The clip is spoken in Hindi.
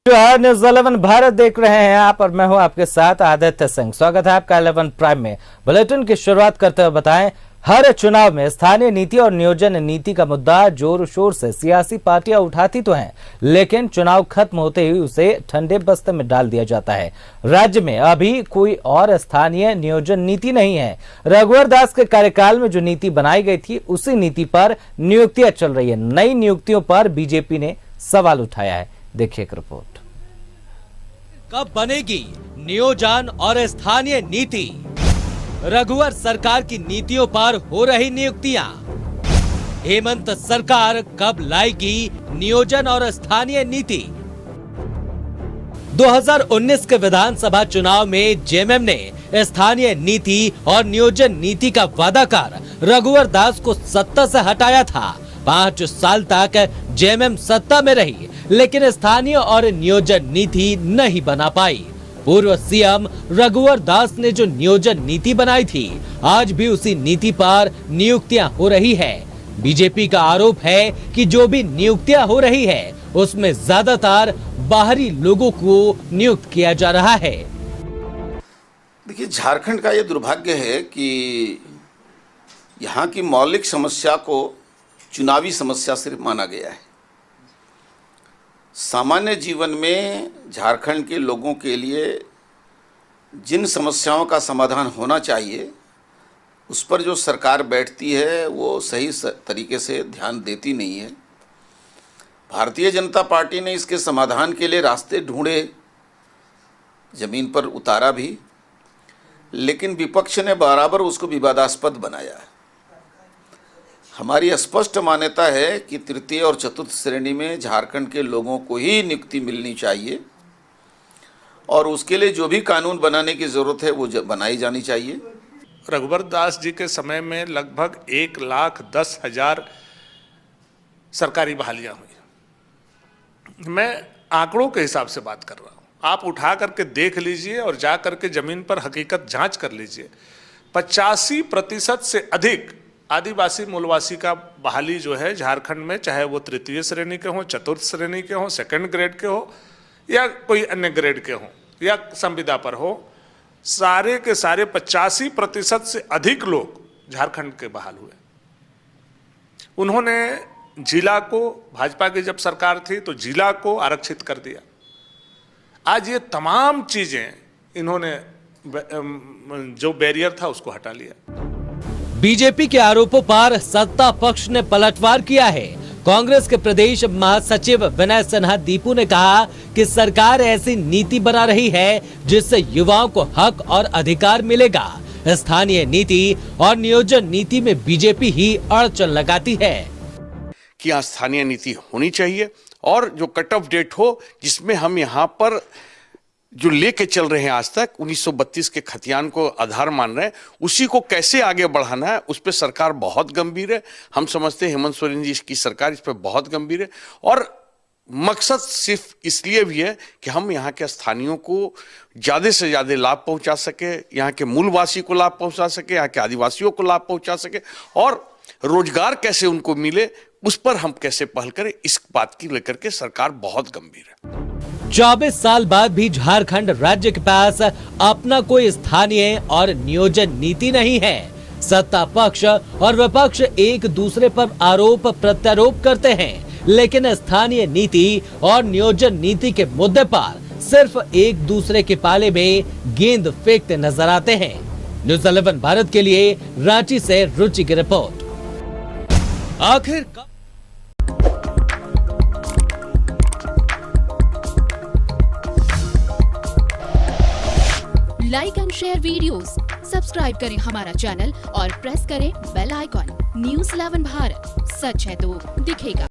न्यूज 11 भारत देख रहे हैं आप और मैं हूं आपके साथ आदित्य सिंह। स्वागत है आपका 11 प्राइम में। बुलेटिन की शुरुआत करते हुए बताएं, हर चुनाव में स्थानीय नीति और नियोजन नीति का मुद्दा जोर शोर से सियासी पार्टियां उठाती तो हैं, लेकिन चुनाव खत्म होते ही उसे ठंडे बस्ते में डाल दिया जाता है। राज्य में अभी कोई और स्थानीय नियोजन नीति नहीं है। रघुवर दास के कार्यकाल में जो नीति बनाई गई थी उसी नीति पर नियुक्तियां चल रही है। नई नियुक्तियों पर बीजेपी ने सवाल उठाया है। देखिए एक रिपोर्ट। कब बनेगी नियोजन और स्थानीय नीति? रघुवर सरकार की नीतियों पर हो रही नियुक्तियां। हेमंत सरकार कब लाएगी नियोजन और स्थानीय नीति? 2019 के विधानसभा चुनाव में जेएमएम ने स्थानीय नीति और नियोजन नीति का वादा कर रघुवर दास को सत्ता से हटाया था। 5 साल तक जेएमएम सत्ता में रही, लेकिन स्थानीय और नियोजन नीति नहीं बना पाई। पूर्व सीएम रघुवर दास ने जो नियोजन नीति बनाई थी, आज भी उसी नीति पर नियुक्तियां हो रही है। बीजेपी का आरोप है कि जो भी नियुक्तियां हो रही है उसमें ज्यादातर बाहरी लोगों को नियुक्त किया जा रहा है। देखिए, झारखंड का ये दुर्भाग्य है कि यहाँ की मौलिक समस्या को चुनावी समस्या सिर्फ माना गया है। सामान्य जीवन में झारखंड के लोगों के लिए जिन समस्याओं का समाधान होना चाहिए उस पर जो सरकार बैठती है वो सही तरीके से ध्यान देती नहीं है। भारतीय जनता पार्टी ने इसके समाधान के लिए रास्ते ढूंढे, जमीन पर उतारा भी, लेकिन विपक्ष ने बराबर उसको विवादास्पद बनाया। हमारी स्पष्ट मान्यता है कि तृतीय और चतुर्थ श्रेणी में झारखंड के लोगों को ही नियुक्ति मिलनी चाहिए और उसके लिए जो भी कानून बनाने की ज़रूरत है वो बनाई जानी चाहिए। रघुवर दास जी के समय में लगभग 1,10,000 सरकारी बहालियां हुई। मैं आंकड़ों के हिसाब से बात कर रहा हूँ, आप उठा करके देख लीजिए और जा करके ज़मीन पर हकीकत जांच कर लीजिए। 85% से अधिक आदिवासी मूलवासी का बहाली जो है झारखंड में, चाहे वो तृतीय श्रेणी के हों, चतुर्थ श्रेणी के हों, सेकंड ग्रेड के हो या कोई अन्य ग्रेड के हों या संविदा पर हो, सारे के सारे 85% से अधिक लोग झारखंड के बहाल हुए। उन्होंने जिला को, भाजपा की जब सरकार थी तो जिला को आरक्षित कर दिया। आज ये तमाम चीजें इन्होंने जो बैरियर था उसको हटा लिया। बीजेपी के आरोपों पर सत्ता पक्ष ने पलटवार किया है। कांग्रेस के प्रदेश महासचिव विनय सिन्हा दीपू ने कहा कि सरकार ऐसी नीति बना रही है जिससे युवाओं को हक और अधिकार मिलेगा। स्थानीय नीति और नियोजन नीति में बीजेपी ही अड़चन लगाती है कि यहाँ स्थानीय नीति होनी चाहिए और जो कट ऑफ डेट हो जिसमें हम यहाँ पर जो लेके चल रहे हैं आज तक 1932 के खतियान को आधार मान रहे हैं, उसी को कैसे आगे बढ़ाना है उस पर सरकार बहुत गंभीर है। हम समझते हैं हेमंत सोरेन जी की सरकार इस पर बहुत गंभीर है और मकसद सिर्फ इसलिए भी है कि हम यहाँ के स्थानीयों को ज़्यादा से ज़्यादा लाभ पहुँचा सके, यहाँ के मूलवासी को लाभ पहुँचा सके, यहाँ के आदिवासियों को लाभ पहुँचा सके और रोजगार कैसे उनको मिले उस पर हम कैसे पहल करें, इस बात की लेकर के सरकार बहुत गंभीर है। 24 साल बाद भी झारखंड राज्य के पास अपना कोई स्थानीय और नियोजन नीति नहीं है। सत्ता पक्ष और विपक्ष एक दूसरे पर आरोप प्रत्यारोप करते हैं, लेकिन स्थानीय नीति और नियोजन नीति के मुद्दे पर सिर्फ एक दूसरे के पाले में गेंद फेंकते नजर आते हैं। न्यूज 11 भारत के लिए रांची से रुचि की रिपोर्ट। आखिर like and share videos, subscribe करें हमारा चैनल और प्रेस करें बेल आइकॉन। न्यूज़ 11 भारत, सच है तो दिखेगा।